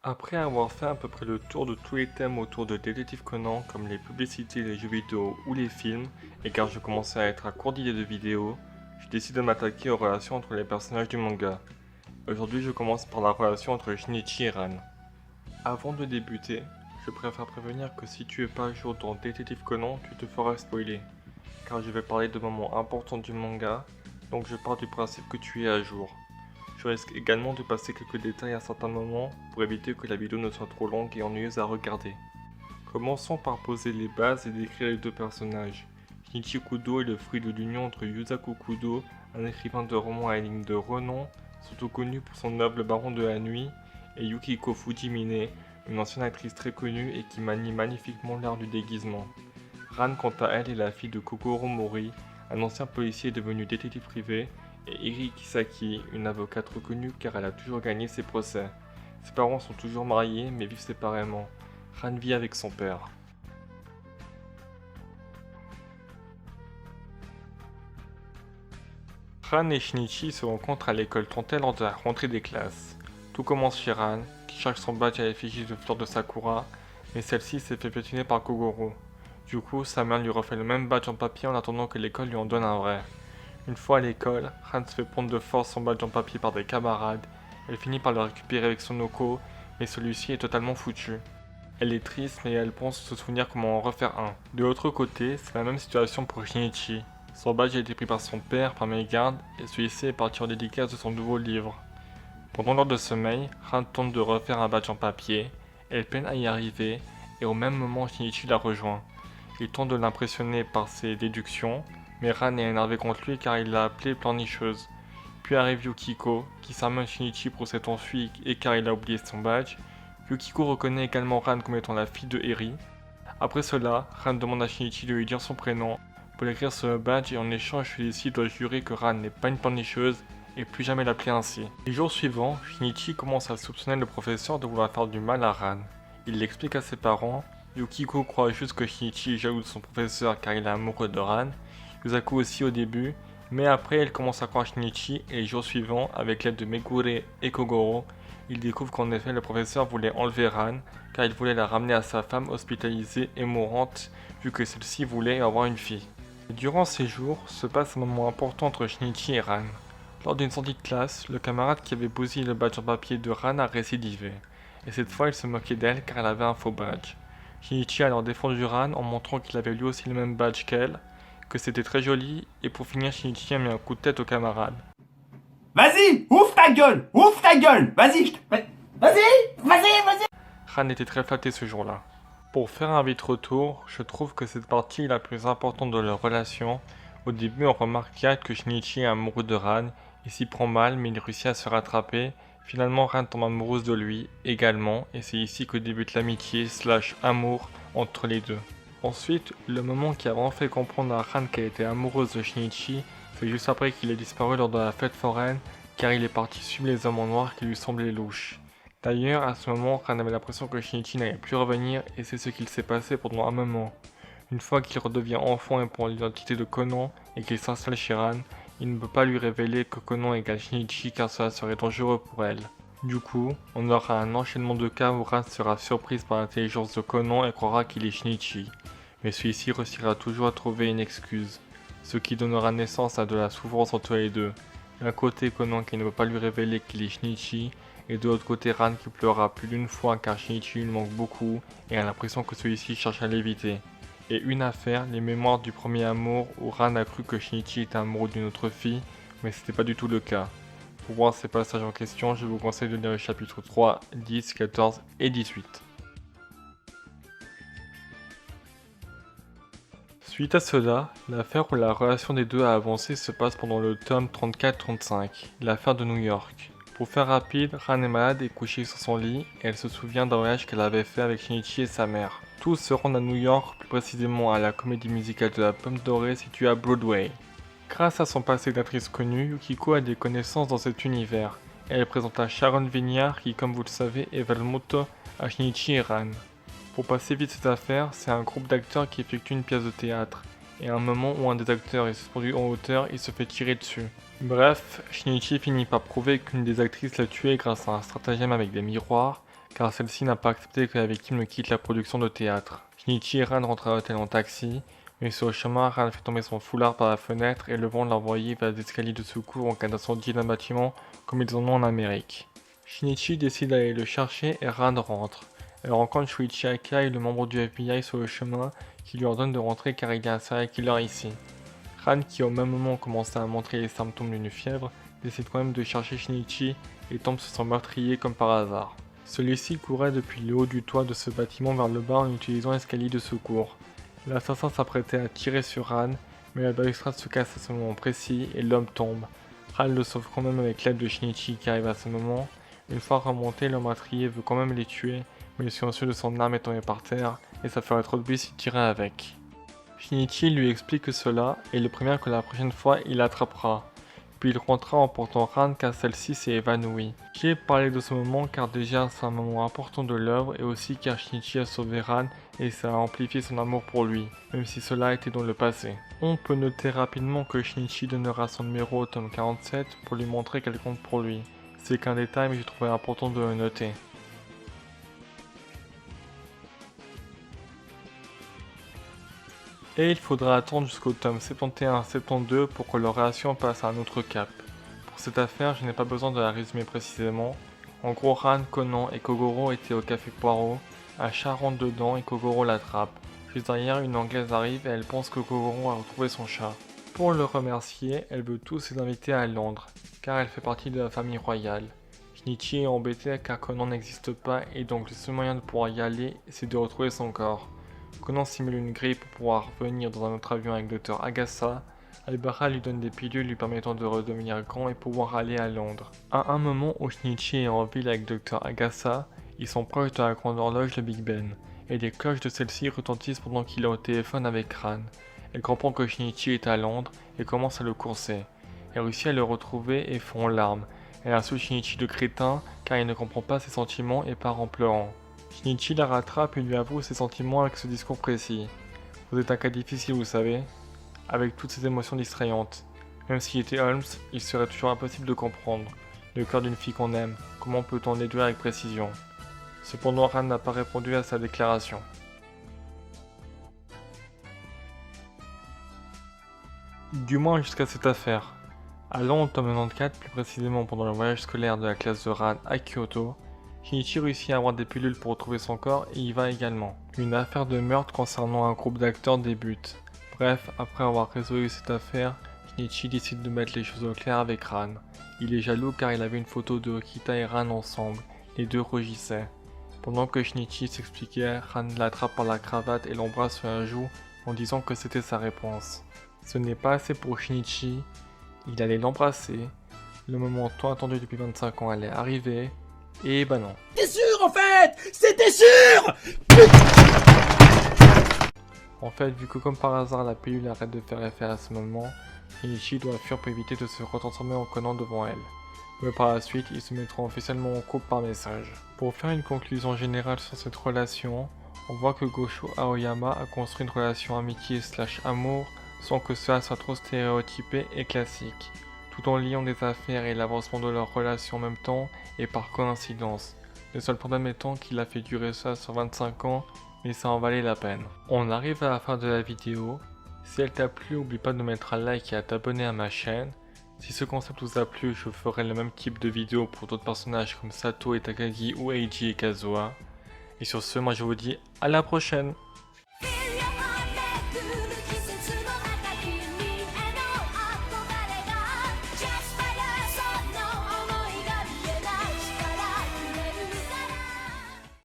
Après avoir fait à peu près le tour de tous les thèmes autour de Détective Conan, comme les publicités, les jeux vidéo ou les films, et car je commençais à être à court d'idées de vidéos, j'ai décidé de m'attaquer aux relations entre les personnages du manga. Aujourd'hui, je commence par la relation entre Shinichi et Ran. Avant de débuter, je préfère prévenir que si tu es pas à jour dans Détective Conan, tu te feras spoiler, car je vais parler de moments importants du manga, donc je pars du principe que tu es à jour. Je risque également de passer quelques détails à certains moments pour éviter que la vidéo ne soit trop longue et ennuyeuse à regarder. Commençons par poser les bases et décrire les deux personnages. Shinichi Kudo est le fruit de l'union entre Yusaku Kudo, un écrivain de romans à énigmes de renom, surtout connu pour son noble baron de la nuit, et Yukiko Fujimine, une ancienne actrice très connue et qui manie magnifiquement l'art du déguisement. Ran, quant à elle, est la fille de Kogoro Mori, un ancien policier devenu détective privé, et Eri Kisaki, une avocate reconnue car elle a toujours gagné ses procès. Ses parents sont toujours mariés mais vivent séparément. Ran vit avec son père. Ran et Shinichi se rencontrent à l'école Tontel lors de la rentrée des classes. Tout commence chez Ran, qui cherche son badge à l'effigie de fleur de Sakura, mais celle-ci s'est fait piétiner par Kogoro. Du coup, sa mère lui refait le même badge en papier en attendant que l'école lui en donne un vrai. Une fois à l'école, Ran se fait prendre de force son badge en papier par des camarades. Elle finit par le récupérer avec son Oko, mais celui-ci est totalement foutu. Elle est triste, mais elle pense se souvenir comment en refaire un. De l'autre côté, c'est la même situation pour Shinichi. Son badge a été pris par son père, par mégarde, et celui-ci est parti en dédicace de son nouveau livre. Pendant l'heure de sommeil, Ran tente de refaire un badge en papier, elle peine à y arriver, et au même moment Shinichi la rejoint. Il tente de l'impressionner par ses déductions, mais Ran est énervé contre lui car il l'a appelée pleurnicheuse. Puis arrive Yukiko, qui sermonne Shinichi pour s'être enfui et car il a oublié son badge. Yukiko reconnaît également Ran comme étant la fille de Eri. Après cela, Ran demande à Shinichi de lui dire son prénom pour l'écrire sur le badge et en échange celui-ci doit jurer que Ran n'est pas une pleurnicheuse et plus jamais l'appeler ainsi. Les jours suivants, Shinichi commence à soupçonner le professeur de vouloir faire du mal à Ran. Il l'explique à ses parents. Yukiko croit juste que Shinichi est jaloux de son professeur car il est amoureux de Ran. Yusaku aussi au début, mais après elle commence à croire Shinichi et les jours suivants, avec l'aide de Megure et Kogoro, il découvre qu'en effet le professeur voulait enlever Ran car il voulait la ramener à sa femme hospitalisée et mourante vu que celle-ci voulait avoir une fille. Et durant ces jours, se passe un moment important entre Shinichi et Ran. Lors d'une sortie de classe, le camarade qui avait bousillé le badge en papier de Ran a récidivé, et cette fois il se moquait d'elle car elle avait un faux badge. Shinichi a alors défendu Ran en montrant qu'il avait lui aussi le même badge qu'elle, que c'était très joli, et pour finir Shinichi a mis un coup de tête au camarade. Vas-y, ouvre ta gueule, vas-y, vas-y. Ran était très flatté ce jour-là. Pour faire un vite retour, je trouve que cette partie est la plus importante de leur relation. Au début on remarque direct que Shinichi est amoureux de Ran, il s'y prend mal mais il réussit à se rattraper. Finalement Ran tombe amoureuse de lui également, et c'est ici que débute l'amitié / amour entre les deux. Ensuite, le moment qui a vraiment fait comprendre à Ran qu'elle était amoureuse de Shinichi, c'est juste après qu'il ait disparu lors de la fête foraine, car il est parti suivre les hommes en noir qui lui semblaient louches. D'ailleurs, à ce moment, Ran avait l'impression que Shinichi n'allait plus revenir, et c'est ce qu'il s'est passé pendant un moment. Une fois qu'il redevient enfant et prend l'identité de Konan, et qu'il s'installe chez Ran, il ne peut pas lui révéler que Konan égale Shinichi car cela serait dangereux pour elle. Du coup, on aura un enchaînement de cas où Ran sera surprise par l'intelligence de Konan et croira qu'il est Shinichi. Mais celui-ci réussira toujours à trouver une excuse, ce qui donnera naissance à de la souffrance entre les deux. D'un côté Konan qui ne veut pas lui révéler qu'il est Shinichi, et de l'autre côté Ran qui pleurera plus d'une fois car Shinichi lui manque beaucoup et a l'impression que celui-ci cherche à l'éviter. Et une affaire, les mémoires du premier amour où Ran a cru que Shinichi était amoureux d'une autre fille, mais c'était pas du tout le cas. Pour voir ces passages en question, je vous conseille de lire les chapitres 3, 10, 14 et 18. Suite à cela, l'affaire où la relation des deux a avancé se passe pendant le tome 34-35, l'affaire de New York. Pour faire rapide, Ran est malade et couchée sur son lit, et elle se souvient d'un voyage qu'elle avait fait avec Shinichi et sa mère. Tous se rendent à New York, plus précisément à la comédie musicale de la Pomme Dorée située à Broadway. Grâce à son passé d'actrice connue, Yukiko a des connaissances dans cet univers, et elle présente à Sharon Vignard qui, comme vous le savez, est Velmoto à Shinichi et Ran. Pour passer vite cette affaire, c'est un groupe d'acteurs qui effectue une pièce de théâtre, et à un moment où un des acteurs est suspendu en hauteur, il se fait tirer dessus. Bref, Shinichi finit par prouver qu'une des actrices l'a tué grâce à un stratagème avec des miroirs, car celle-ci n'a pas accepté que la victime ne quitte la production de théâtre. Shinichi et Ran rentrent à l'hôtel en taxi, mais sur le chemin, Ran fait tomber son foulard par la fenêtre et le vent l'envoyer vers des escaliers de secours en cas d'incendie d'un bâtiment comme ils en ont en Amérique. Shinichi décide d'aller le chercher et Ran rentre. Elle rencontre Shuichi Akai, le membre du FBI sur le chemin, qui lui ordonne de rentrer car il y a un serial killer ici. Ran, qui au même moment commençait à montrer les symptômes d'une fièvre, décide quand même de chercher Shinichi et tombe sur son meurtrier comme par hasard. Celui-ci courait depuis le haut du toit de ce bâtiment vers le bas en utilisant l'escalier de secours. L'assassin s'apprêtait à tirer sur Ran, mais la balustrade se casse à ce moment précis et l'homme tombe. Ran le sauve quand même avec l'aide de Shinichi qui arrive à ce moment. Une fois remonté, le meurtrier veut quand même les tuer, mais le silencieux de son arme est tombé par terre et ça ferait trop de bruit s'il tirait avec. Shinichi lui explique cela et le prévient que la prochaine fois il l'attrapera. Puis il rentra en portant Ran car celle-ci s'est évanouie. J'ai parlé de ce moment car déjà c'est un moment important de l'œuvre et aussi car Shinichi a sauvé Ran et ça a amplifié son amour pour lui, même si cela était dans le passé. On peut noter rapidement que Shinichi donnera son numéro au tome 47 pour lui montrer qu'elle compte pour lui. C'est qu'un détail mais j'ai trouvé important de le noter. Et il faudra attendre jusqu'au tome 71-72 pour que leur relation passe à un autre cap. Pour cette affaire, je n'ai pas besoin de la résumer précisément. En gros, Ran, Conan et Kogoro étaient au café Poirot. Un chat rentre dedans et Kogoro l'attrape. Juste derrière, une Anglaise arrive et elle pense que Kogoro a retrouvé son chat. Pour le remercier, elle veut tous les inviter à Londres, car elle fait partie de la famille royale. Shinichi est embêté car Conan n'existe pas et donc le seul moyen de pouvoir y aller, c'est de retrouver son corps. Conan simule une grille pour pouvoir venir dans un autre avion avec Dr Agassa. Albara lui donne des pilules lui permettant de redevenir grand et pouvoir aller à Londres. À un moment où Shinichi est en ville avec Dr Agassa, ils sont proches de la grande horloge de Big Ben, et les cloches de celle-ci retentissent pendant qu'il est au téléphone avec Ran. Elle comprend que Shinichi est à Londres et commence à le courser. Elle réussit à le retrouver et fond en larmes. Elle insulte Shinichi de crétin car il ne comprend pas ses sentiments et part en pleurant. Shinichi la rattrape et lui avoue ses sentiments avec ce discours précis. Vous êtes un cas difficile, vous savez, avec toutes ces émotions distrayantes. Même s'il était Holmes, il serait toujours impossible de comprendre. Le cœur d'une fille qu'on aime, comment peut-on déduire avec précision? Cependant, Ran n'a pas répondu à sa déclaration. Du moins jusqu'à cette affaire. Allant au tome 94, plus précisément pendant le voyage scolaire de la classe de Ran à Kyoto, Shinichi réussit à avoir des pilules pour retrouver son corps et y va également. Une affaire de meurtre concernant un groupe d'acteurs débute. Bref, après avoir résolu cette affaire, Shinichi décide de mettre les choses au clair avec Ran. Il est jaloux car il avait une photo de Okita et Ran ensemble, les deux rugissaient. Pendant que Shinichi s'expliquait, Ran l'attrape par la cravate et l'embrasse sur la joue en disant que c'était sa réponse. Ce n'est pas assez pour Shinichi, il allait l'embrasser, le moment tant attendu depuis 25 ans allait arriver, et bah non. T'es sûr en fait? C'était sûr! En fait, vu que comme par hasard la pilule arrête de faire effet à ce moment, Shinichi doit fuir pour éviter de se retransformer en Conan devant elle. Mais par la suite, ils se mettront officiellement en couple par message. Pour faire une conclusion générale sur cette relation, on voit que Gosho Aoyama a construit une relation amitié/amour sans que cela soit trop stéréotypé et classique, tout en liant des affaires et l'avancement de leur relation en même temps et par coïncidence. Le seul problème étant qu'il a fait durer ça sur 25 ans, mais ça en valait la peine. On arrive à la fin de la vidéo. Si elle t'a plu, n'oublie pas de mettre un like et à t'abonner à ma chaîne. Si ce concept vous a plu, je ferai le même type de vidéo pour d'autres personnages comme Sato et Takagi ou Eiji et Kazuha. Et sur ce, moi je vous dis à la prochaine!